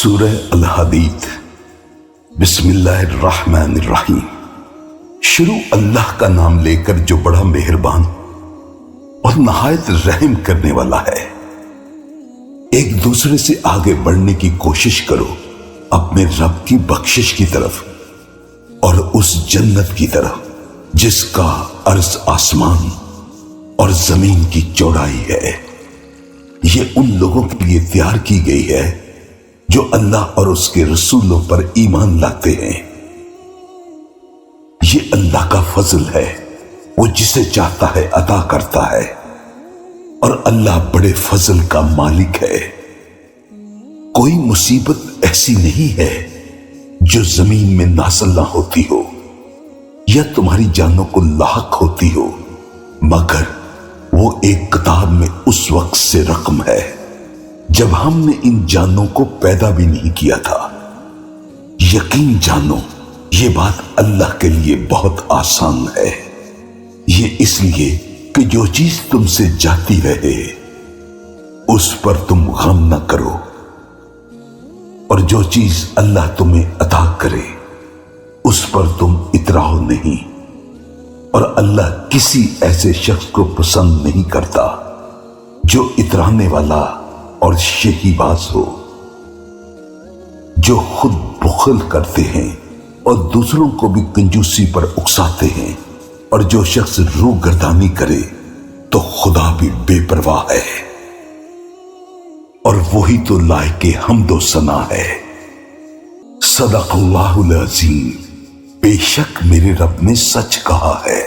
سورہ الحدید بسم اللہ الرحمن الرحیم۔ شروع اللہ کا نام لے کر جو بڑا مہربان اور نہایت رحم کرنے والا ہے۔ ایک دوسرے سے آگے بڑھنے کی کوشش کرو اپنے رب کی بخشش کی طرف اور اس جنت کی طرف جس کا عرض آسمان اور زمین کی چوڑائی ہے۔ یہ ان لوگوں کے لیے تیار کی گئی ہے جو اللہ اور اس کے رسولوں پر ایمان لاتے ہیں۔ یہ اللہ کا فضل ہے، وہ جسے چاہتا ہے عطا کرتا ہے، اور اللہ بڑے فضل کا مالک ہے۔ کوئی مصیبت ایسی نہیں ہے جو زمین میں نازل نہ ہوتی ہو یا تمہاری جانوں کو لاحق ہوتی ہو، مگر وہ ایک کتاب میں اس وقت سے رقم ہے جب ہم نے ان جانوں کو پیدا بھی نہیں کیا تھا۔ یقین جانو یہ بات اللہ کے لیے بہت آسان ہے۔ یہ اس لیے کہ جو چیز تم سے جاتی رہے اس پر تم غم نہ کرو، اور جو چیز اللہ تمہیں عطا کرے اس پر تم اتراؤ نہیں، اور اللہ کسی ایسے شخص کو پسند نہیں کرتا جو اترانے والا اور شہی باز ہو، جو خود بخل کرتے ہیں اور دوسروں کو بھی کنجوسی پر اکساتے ہیں، اور جو شخص روح گردانی کرے تو خدا بھی بے پرواہ ہے، اور وہی تو لائق حمد و ثنا ہے۔ صدق اللہ العظیم۔ بے شک میرے رب نے سچ کہا ہے۔